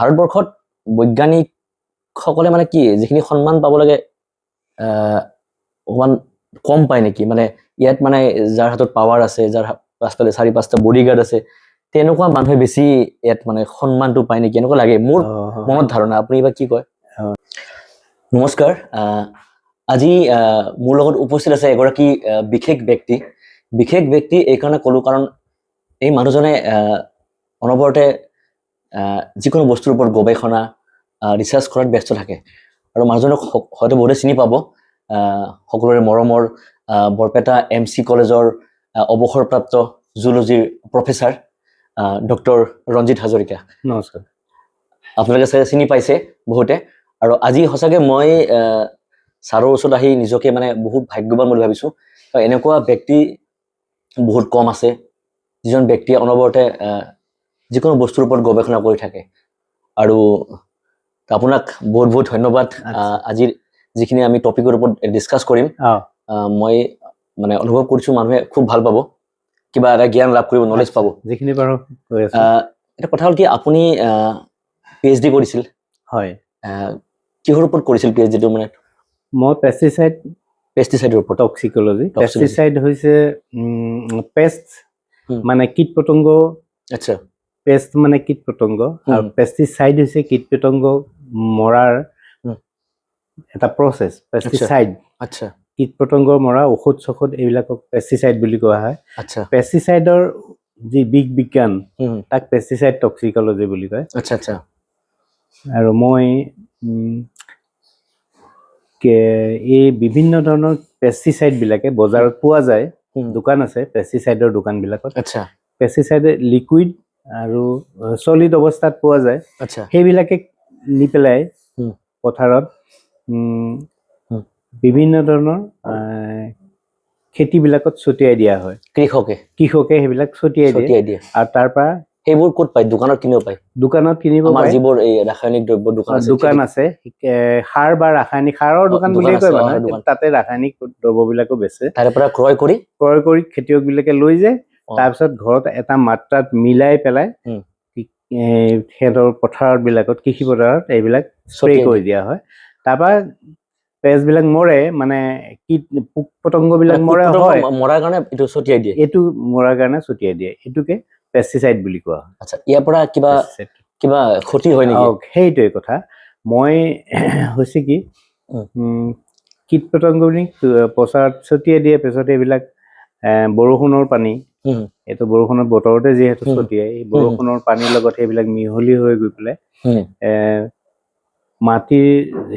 ভাৰতবৰ্ষত বৈজ্ঞানিকসকলে মানে কি যিখিনি সন্মান পাব লাগে অকমান কম পায় নেকি মানে ইয়াত মানে যাৰ হাতত পাৱাৰ আছে যাৰ পাছফালে 4-5টা বডিগাৰ্ড আছে তেনেকুৱা মানুহে বেছি ইয়াত মানে সন্মানটো পায় নেকি এনেকুৱা লাগে মোৰ মনত ধাৰণা আপুনি এবাৰ কি কয় নমস্কাৰ আজি মোৰ লগত উপস্থিত আছে এগৰাকী বিশেষ ব্যক্তি এই কাৰণে ক'লো কাৰণ এই মানুহজনে অনবৰতে যিকোনো বস্তুৰ ওপৰত গৱেষণা ৰিচাৰ্চ কৰাত ব্যস্ত থাকে আৰু মানুহজনক হয়তো বহুতে চিনি পাব সকলোৰে মৰমৰ বৰপেটা MC কলেজৰ অৱসৰপ্ৰাপ্ত জুলজিৰ প্ৰফেচাৰ ডক্টৰ ৰঞ্জিত হাজৰিকা নমস্কাৰ আপোনালোকে চাগে চিনি পাইছে বহুতে আৰু আজি সঁচাকৈ মই ছাৰৰ ওচৰত আহি নিজকে মানে বহুত ভাগ্যৱান বুলি ভাবিছোঁ এনেকুৱা ব্যক্তি বহুত কম আছে যিজন ব্যক্তিয়ে অনবৰতে যিকোনো বস্তুৰ ওপৰত গৱেষণা কৰি থাকে আৰু আপোনাক বহুত ধন্যবাদ আজিৰ যিখিনি আমি টপিকৰ ওপৰত ডিছকাছ কৰিম মই মানে অনুভৱ কৰিছোঁ মানুহে খুব ভাল পাব কিবা এটা জ্ঞান লাভ কৰিব নলেজ পাব যিখিনি বাৰু এটা কথা হ'ল কি আপুনি PhD কৰিছিল হয় কিহৰ ওপৰত কৰিছিল PhD-টো মানে মই পেষ্টিচাইডৰ ওপৰত টক্সিকোলজি পেষ্টিচাইড হৈছে পেষ্ট মানে কীট পতংগ আচ্ছা পেষ্ট মানে কীট পতংগ আৰু পেষ্টিচাইড হৈছে কীট পতংগ মৰাৰ এটা প্ৰসেস পেষ্টিচাইড আচ্ছা কীট পতংগ মৰা ঔষধ চখত এইবিলাকক পেষ্টিচাইড বুলি কোৱা হয় আচ্ছা পেষ্টিচাইডৰ যি বিজ্ঞান তাক পেষ্টিচাইড টক্সিকোলজি বুলি কয় আচ্ছা আচ্ছা আৰু মই এই বিভিন্ন ধৰণৰ পেষ্টিচাইড বিলাকে বজাৰত পোৱা যায় দোকান আছে পেষ্টিচাইডৰ দোকানবিলাকত আচ্ছা পেষ্টিচাইড লিকুইড আৰু সলিড অৱস্থাত পোৱা যায় আচ্ছা সেইবিলাকে নি পেলাই পথাৰত বিভিন্ন ধৰণৰ খেতিবিলাকত ছটিয়াই দিয়া হয় কৃষকে সেইবিলাক ছটিয়াই দিয়ে আৰু তাৰ পৰা সেইবোৰ ক'ত পায় দোকানত কিনিব পায় যিবোৰ এই ৰাসায়নিক দ্ৰব্য দোকান আছে সাৰ বা ৰাসায়নিক সাৰৰ দোকান বুলিয়ে কয় মানে তাতে ৰাসায়নিক দ্ৰব্যবিলাকো বেচে তাৰ পৰা ক্ৰয় কৰি খেতিয়ক বিলাকে লৈ যায় তাৰপিছত ঘৰত এটা মাত্ৰাত মিলাই পেলাই সিহঁতৰ পথাৰত বিলাকত কৃষি পথাৰত এইবিলাক স্প্ৰে কৰি দিয়া হয় তাৰপৰা পেষ্টবিলাক মৰে মানে কীট পোক পতংগবিলাক মৰা হয় মৰাৰ কাৰণে এইটো ছটিয়াই দিয়ে এইটোকে পেষ্টিচাইড বুলি কোৱা হয় আচ্ছা ইয়াৰ পৰা কিবা ক্ষতি হয় নেকি সেইটোৱে কথা মই হৈছে কি কীট পতংগবিলাক পচাৰত ছটিয়াই দিয়ে পিছত এইবিলাক বৰষুণৰ পানী এইটো বৰষুণৰ বতৰতে যিহেতু ছটিয়াই এই বৰষুণৰ পানীৰ লগত সেইবিলাক মিহলি হৈ গৈ পেলাই মাটিৰ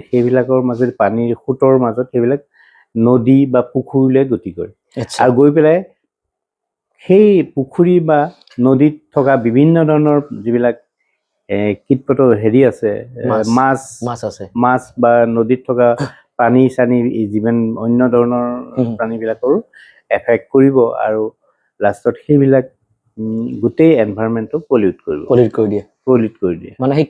সেইবিলাকৰ মাজত পানীৰ সোঁতৰ মাজত সেইবিলাক নদী বা পুখুৰীলৈ গতি কৰে আৰু গৈ পেলাই সেই পুখুৰী বা নদীত থকা বিভিন্ন ধৰণৰ যিবিলাক কীট পতংগ হেৰি আছে মাছ বা নদীত থকা প্ৰাণী চানী যিমান অন্য ধৰণৰ প্ৰাণীবিলাকৰো এফেক্ট কৰিব আৰু লাষ্টত সেইবিলাক গোটেই এনভাইৰনমেণ্টটো পলিউট কৰি দিয়ে মানে সেই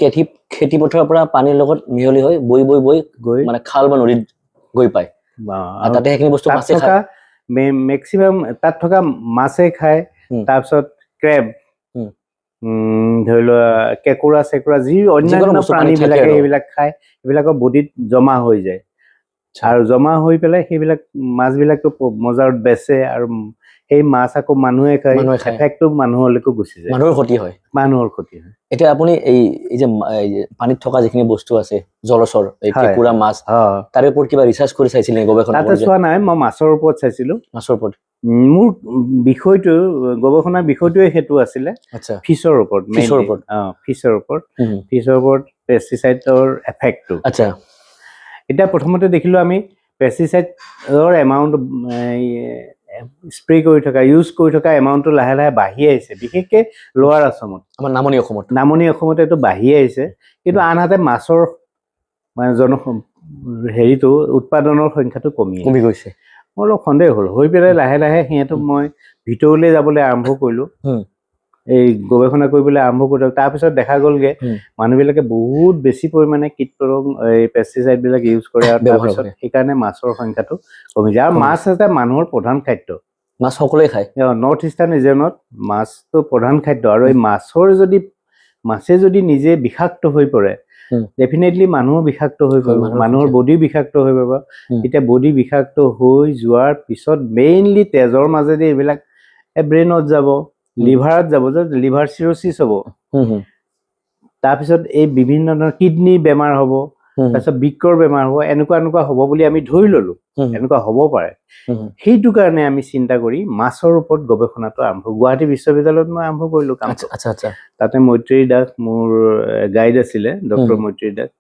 খেতি পথাৰৰ পৰা পানীৰ লগত মিহলি হৈ বৈ মানে খাল বা নদীত গৈ পায় তাতে সেইখিনি বস্তু মাছে খায় মেক্সিমাম তাত থকা মাছে খায় তাৰপিছত ক্ৰেব ধৰি লোৱা কেঁকুৰা চেকুৰা যি অন্যান্য প্ৰাণীবিলাকে সেইবিলাক খায় সেইবিলাকৰ বডিত জমা হৈ যায় আৰু জমা হৈ পেলাই সেইবিলাক মাছবিলাকতো বজাৰত বেচে আৰু সেই মাছ আকৌ মানুহে খায় এফেক্টটো মানুহলৈকে গুচি যায় মানুহৰ ক্ষতি হয় এতিয়া আপুনি এই যে পানীত থকা যিখিনি বস্তু আছে জলচৰ এই কেঁকুৰা মাছ তাৰে ওপৰত কিবা ৰিচাৰ্চ কৰি চাইছিল নেকি গৱেষণা তাতে চোৱা নাই মই মাছৰ ওপৰত চাইছিলোঁ মোৰ বিষয়টো গৱেষণাৰ বিষয়টোৱে সেইটো আছিলে ফিছৰ ওপৰত পেষ্টিচাইডৰ এফেক্টটো এতিয়া প্ৰথমতে দেখিলোঁ আমি পেষ্টিচাইডৰ এমাউণ্ট স্প্ৰে কৰি থকা ইউজ কৰি থকা এমাউণ্টটো লাহে লাহে বাঢ়ি আহিছে বিশেষকৈ লোৱাৰ আছামত আমাৰ নামনি অসমত এইটো বাঢ়ি আহিছে কিন্তু আনহাতে মাছৰ মানে হেৰিটো উৎপাদনৰ সংখ্যাটো কমি গৈছে মোৰ অলপ সন্দেহ হ'ল হৈ পেলাই লাহে লাহে সিহঁতক মই ভিতৰলৈ যাবলৈ আৰম্ভ কৰিলোঁ এই গৱেষণা কৰিবলৈ আৰম্ভ কৰিলোঁ তাৰপিছত দেখা গ'লগৈ মানুহবিলাকে বহুত বেছি পৰিমাণে কীট পতংগ এই পেষ্টিচাইডবিলাক ইউজ কৰে আৰু তাৰপিছত সেইকাৰণে মাছৰ সংখ্যাটো কমি যায় আৰু মাছ এটা মানুহৰ প্ৰধান খাদ্য মাছ সকলোৱে খায় নৰ্থ ইষ্টাৰ্ণ ৰিজনত মাছটো প্ৰধান খাদ্য আৰু এই মাছৰ যদি মাছে যদি নিজে বিষাক্ত হৈ পৰে ডেফিনেটলি মানুহো বিষাক্ত হৈ পৰিব, মানুহৰ বডি বিষাক্ত হৈ পৰিব। এতিয়া বডি বিষাক্ত হৈ যোৱাৰ পিছত মেইনলি তেজৰ মাজেদি এইবিলাক ব্ৰেইনত যাব, লিভাৰত যাব, লিভাৰ চিৰচিছ হ'ব। তাৰপিছত এই বিভিন্ন ধৰণৰ কিডনী বেমাৰ হ'ব, তাৰপিছত বৃক্কৰ বেমাৰ হ'ব, এনেকুৱা হ'ব বুলি আমি ধৰি ললো, এনেকুৱা হ'ব পাৰে। সেইটো কাৰণে আমি চিন্তা কৰি মাছৰ ওপৰত গৱেষণাটো আৰম্ভ, গুৱাহাটী বিশ্ববিদ্যালয়ত মই আৰম্ভ কৰিলো কাম। তাতে মৈত্ৰেয়ী দাস মোৰ গাইড আছিলে, ডক্টৰ মৈত্ৰেয়ী দাস।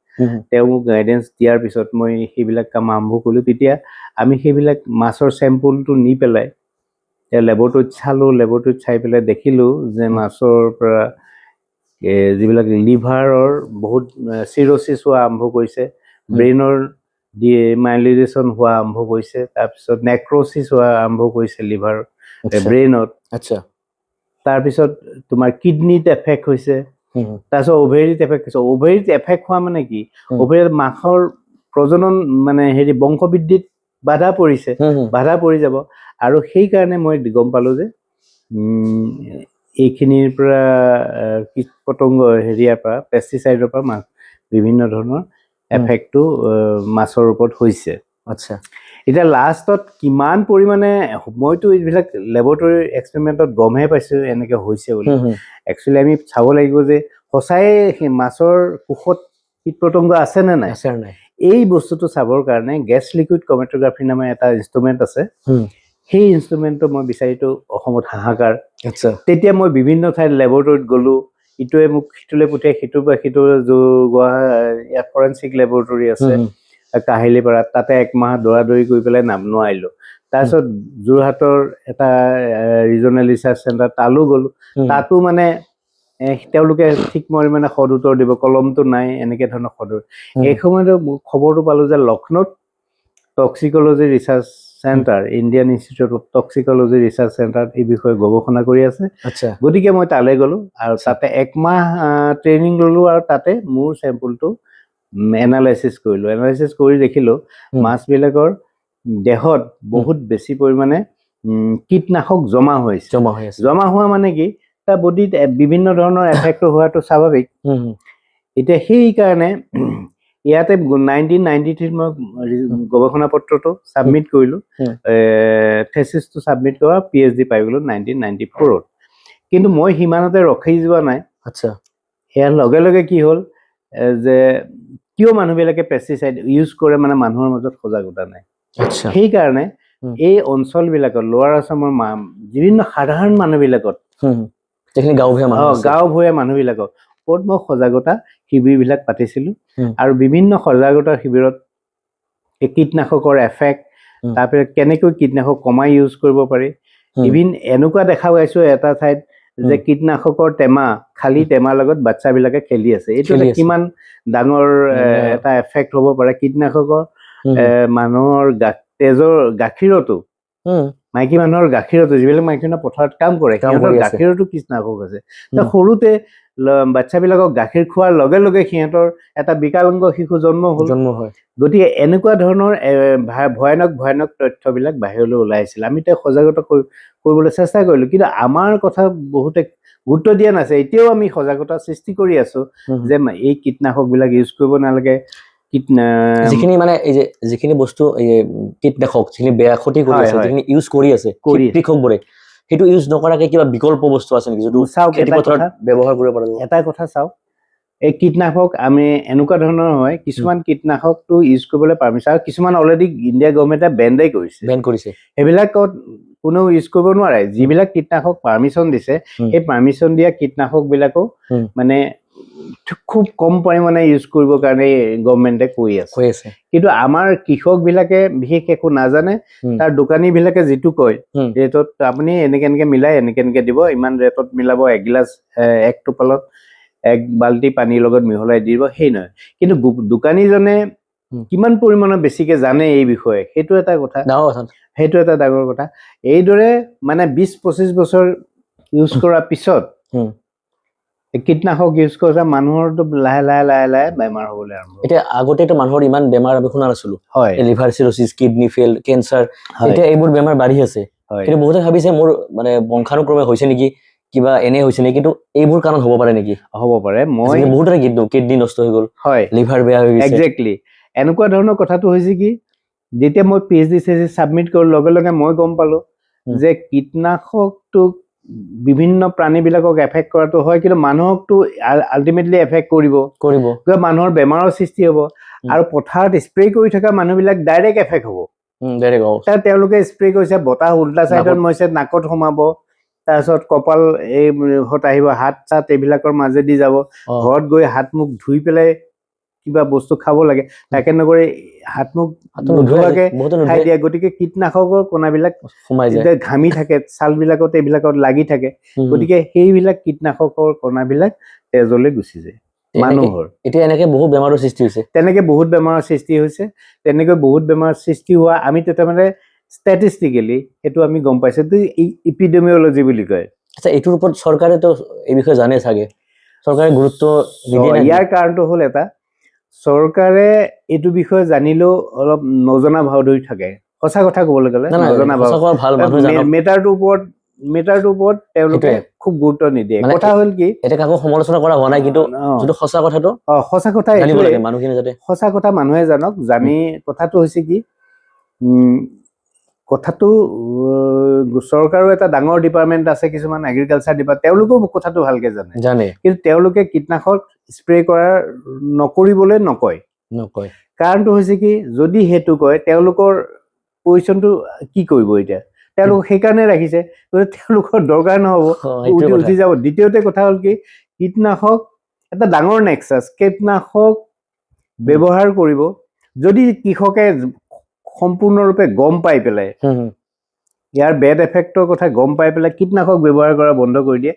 তেওঁ মোক গাইডেঞ্চ দিয়াৰ পিছত মই সেইবিলাক কাম আৰম্ভ কৰিলো। তেতিয়া আমি সেইবিলাক মাছৰ চেম্পুলটো নি পেলাই লেবৰেটৰীত চালো, লেবৰেটৰীত চাই পেলাই দেখিলো যে মাছৰ পৰা যিবিলাক লিভাৰৰ বহুত চিৰচিছ হোৱা আৰম্ভ কৰিছে, ব্ৰেইনৰ মাইলিনেশ্যন হোৱা আৰম্ভ কৰিছে, তাৰপিছত নেক্ৰচিছ হোৱা আৰম্ভ কৰিছে লিভাৰ ব্ৰেইনত। তাৰপিছত তোমাৰ কিডনীত এফেক্ট হৈছে, তাৰপিছত অভেৰীত এফেক্ট হৈছে। অভেৰীত এফেক্ট হোৱা মানে কি, অভেৰীত মাছৰ প্ৰজনন মানে বংশ বৃদ্ধিত বাধা পৰিছে, বাধা পৰি যাব। আৰু সেইকাৰণে মই গম পালো যে এইখিনিৰ পৰা কীট পতংগ হেৰিয়াৰ পৰা পেষ্টিচাইডৰ পৰা বিভিন্ন ধৰণৰ এফেক্টটো মাছৰ ওপৰত হৈছে। এতিয়া লাষ্টত কিমান পৰিমাণে, মইতো এইবিলাক লেবৰেটৰী এক্সপেৰিমেণ্টত গমহে পাইছো এনেকে হৈছে বুলি। একচুৱেলি আমি চাব লাগিব যে সঁচাই মাছৰ কোষত কীট পতংগ আছে নে নাই। এই বস্তুটো চাবৰ কাৰণে গেছ লিকুইড ক্ৰমেটোগ্ৰাফি নামৰ এটা ইনষ্ট্ৰুমেণ্ট আছে। সেই ইনষ্ট্ৰুমেণ্টটো মই বিচাৰিতো অসমত হাহাকাৰ। তেতিয়া মই বিভিন্ন ঠাইত লেবৰেটৰীত গ'লো, ইটোৱে মোক সিটোলৈ পঠিয়াই, সিটোৰ পৰা সিটো ইয়াত ফৰেনচিক লেবৰেটৰী আছে কাহিলীপাৰাত, তাতে একমাহ দৌৰাদৌৰি কৰি পেলাই নোৱাৰিলো। তাৰপিছত যোৰহাটৰ এটা ৰিজনেল ৰিচাৰ্চ চেণ্টাৰ তালৈ গ'লো, তাতো মানে তেওঁলোকে ঠিক মানে সদ উত্তৰ দিব, কলমটো নাই, এনেকে ধৰণৰ সদ। এই সময়তে খবৰটো পালো যে লক্ষ্ণৌত Toxicology Research Centre, Indian Institute of Toxicology Research চেণ্টাৰত এই বিষয়ে গৱেষণা কৰি আছে। গতিকে মই তালৈ গ'লো আৰু তাতে একমাহ ট্ৰেইনিং ললো, আৰু তাতে মোৰ চেম্পুলটো এনালাইচিছ কৰিলো। এনালাইচিছ কৰি দেখিলো মাছবিলাকৰ দেহত বহুত বেছি পৰিমাণে কীটনাশক জমা হৈছে। জমা হোৱা মানে কি, তাৰ বডিত বিভিন্ন ধৰণৰ এফেক্ট হোৱাটো স্বাভাৱিক। এতিয়া সেইকাৰণে ইয়াতে 1993 মই গৱেষণা পত্ৰটো ছাবমিট কৰিলো, থেচিছটো ছাবমিট কৰা, PhD পাই গলো 1994। কিন্তু মই সিমানতে ৰখি যোৱা নাই। ইয়াৰ লগে লগে কি হ'ল যে কিয় মানুহবিলাকে পেষ্টিচাইড ইউজ কৰে, মানে মানুহৰ মাজত সজাগতা নাই। সেইকাৰণে এই অঞ্চলবিলাকত লোৱাৰ আছামৰ বিভিন্ন সাধাৰণ মানুহবিলাকত, গাঁওভূঞা মানুহবিলাকক ওপৰত মই সজাগতা শিবিৰবিলাক পাতিছিলো। আৰু বিভিন্ন সজাগতা শিবিৰত কীটনাশকৰ এফেক্ট, তাৰপিছত কেনেকৈ কীটনাশক কমাই ইউজ কৰিব পাৰি। ইভিন এনেকুৱা দেখা পাইছো এটা ঠাইত যে কীটনাশকৰ টেমা, খালী টেমাৰ লগত বাচ্চাবিলাকে খেলি আছে। এইটো কিমান ডাঙৰ এটা এফেক্ট হ'ব পাৰে। কীটনাশকৰ মানুহৰ তেজৰ গাখীৰতো, মাইকী মানুহৰ গাখীৰতো, যিবিলাক মাইকী মানুহ পথাৰত কাম কৰে, সিহঁতৰ গাখীৰতো কীটনাশক আছে। সৰুতে বাচ্চাবিলাকক গাখীৰ খোৱাৰ লগে লগে সিহঁতৰ এটা বিকলাংগ শিশু জন্ম হয়। গতিকে এনেকুৱা ধৰণৰ ভয়ানক ভয়ানক তথ্যবিলাক বাহিৰলৈ ওলাই আহিছিল। আমি তেওঁ সজাগতা কৰিবলৈ চেষ্টা কৰিলো, কিন্তু আমাৰ কথা বহুতে গুৰুত্ব দিয়া নাছিল। এতিয়াও আমি সজাগতা সৃষ্টি কৰি আছো যে এই কীটনাশকবিলাক ইউজ কৰিব নালাগে। যিখিনি মানে এই যে যিখিনি বস্তু কীটনাশক, যিখিনি বেয়া ক্ষতি কৰি আছে, যিখিনি ইউজ কৰি আছে কৃষকবোৰে, সেইটো ইউজ নকৰাকে কিবা বিকল্প বস্তু আছে নেকি যিটো খেতি পথাৰত ব্যৱহাৰ কৰিব পৰা যাব? এটা কথা চাওক, এই কীটনাশক আমি এনেকুৱা ধৰণৰ হয়, কিছুমান কীটনাশকটো ইউজ কৰিবলৈ পাৰমিশ্যন, আৰু কিছুমান অলৰেডি ইণ্ডিয়া গভৰ্ণমেণ্টে বেন কৰিছে। সেইবিলাকত কোনেও ইউজ কৰিব নোৱাৰে। যিবিলাক কীটনাশক পাৰমিশ্যন দিছে, সেই পাৰমিশ্যন দিয়া কীটনাশকবিলাকো মানে খুব কম পৰিমাণে ইউজ কৰিবৰ কাৰণে গভৰ্ণমেণ্টে কৈ আছে। কিন্তু আমাৰ কৃষকবিলাকে বিশেষ একো নাজানে। তাৰ দোকানীবিলাকে যিটো কয়, ৰেটত আপুনি এনেকে এনেকে মিলাই এনেকে দিব, ইমান ৰেটত মিলাব, এগিলাচ এক টোপালত এক বাল্টি পানীৰ লগত মিহলাই দিব, সেই নহয়। কিন্তু দোকানীজনে কিমান পৰিমাণৰ বেছিকে জানে এই বিষয়ে, সেইটো এটা কথা, সেইটো এটা ডাঙৰ কথা। এইদৰে মানে 20-25 বছৰ ইউজ কৰাৰ পিছত কীটনাশক ইউজ কৰিছে, মানুহৰতো লাহে লাহে লাহে লাহে বেমাৰ হ'বলৈ আৰম্ভ। এতিয়া আগতেতো মানুহৰ ইমান বেমাৰ আমি শুনা নাছিলো, liver cirrhosis, kidney fail, cancer, এতিয়া এইবোৰ বেমাৰ বাঢ়ি আছে। কিন্তু বহুতে ভাবিছে মোৰ মানে বংশানুক্ৰমে হৈছে নেকি, কিবা এনে হৈছে নেকি, কিন্তু এইবোৰ কাৰণ হ'ব পাৰে নেকি? হ'ব পাৰে। মই আজিকালি বহুতৰে কিডনী নষ্ট হৈ গ'ল, হয় লিভাৰ বেয়া হৈ গৈছে। একজেক্টলি এনেকুৱা ধৰণৰ কথাটো হৈছে কি, যেতিয়া মই PhD ছাবমিট কৰাৰ লগে লগে মই গম পালো যে কীটনাশকটো বিভিন্ন প্ৰাণীবিলাকক এফেক্ট কৰাটো হয়, কিন্তু মানুহকতো আল্টিমেটলি এফেক্ট কৰিব, মানুহৰ বেমাৰৰ সৃষ্টি হ'ব। আৰু পথাৰত স্প্ৰে কৰি থকা মানুহবিলাক ডাইৰেক্ট এফেক্ট হ'ব। তেওঁলোকে স্প্ৰে কৰিছে, বতাহ উল্টা চাইডত মৰিছে, নাকত সোমাব, তাৰপিছত কপাল এই আহিব, হাত চাত এইবিলাকৰ মাজেদি যাব, ঘৰত গৈ হাত মুখ ধুই পেলাই কিবা বস্তু খাব লাগে, তাকে নকৰি হাত মুখ নোধোৱাকে খাই দিয়ে। গতিকে কীটনাশকৰ কণাবিলাক ঘামি থাকে, ছালবিলাকত এইবিলাকত লাগি থাকে, গতিকে সেইবিলাক কীটনাশকৰ কণাবিলাক তেজলৈ গুচি যায় মানুহৰ। এতিয়া এনেকে বহুত বেমাৰৰ সৃষ্টি হৈছে, তেনেকে বহুত বেমাৰৰ সৃষ্টি হৈছে। তেনেকৈ বহুত বেমাৰৰ সৃষ্টি হোৱা আমি তাৰমানে ষ্টেটিষ্টিকেলি সেইটো আমি গম পাইছো, ইপিডেমিঅলজি বুলি কয়। আচ্ছা, এইটোৰ ওপৰত চৰকাৰেতো এই বিষয়ে জানে চাগে, চৰকাৰে গুৰুত্ব নিদিয়ে নেকি? ইয়াৰ কাৰণটো হ'ল এটা, চৰকাৰে এইটো বিষয়ে জানিলেও অলপ নজনা ভাও ধৰি থাকে। সঁচা কথা ক'বলৈ গ'লে নজনা ভাও, মেটাৰটোৰ ওপৰত তেওঁলোকে খুব গুৰুত্ব নিদিয়ে। কথা হ'ল কি, এটা কাকো সমালোচনা কৰা হোৱা নাই, কিন্তু যিটো সঁচা কথাটো সঁচা কথা জানিব লাগে মানুহখিনি, যাতে সঁচা কথা মানুহে জানক। জানি কথাটো হৈছে কি, কথাটো চৰকাৰৰ এটা ডাঙৰ ডিপাৰ্টমেণ্ট আছে, কিছুমান এগ্ৰিকালচাৰ ডিপাৰ্টমেণ্ট, তেওঁলোকেও কথাটো ভালকে জানে, কিন্তু তেওঁলোকে কীটনাশক স্প্ৰে কৰাৰ নকৰিবলৈ নকয়। কাৰণটো হৈছে কি, যদি সেইটো কয় তেওঁলোকৰ পজিশ্যনটো কি কৰিব, এতিয়া তেওঁলোক সেইকাৰণে ৰাখিছে, তেওঁলোকৰ দৰকাৰ নহ'ব, উঠি যাব। দ্বিতীয়তে কথা হ'ল কি, কীটনাশক এটা ডাঙৰ নেক্সাছ, কীটনাশক ব্যৱহাৰ কৰিব যদি কৃষকে সম্পূৰ্ণৰূপে গম পাই পেলাই, ইয়াৰ বেড এফেক্টৰ কথা গম পাই পেলাই কীটনাশক ব্যৱহাৰ কৰা বন্ধ কৰি দিয়ে,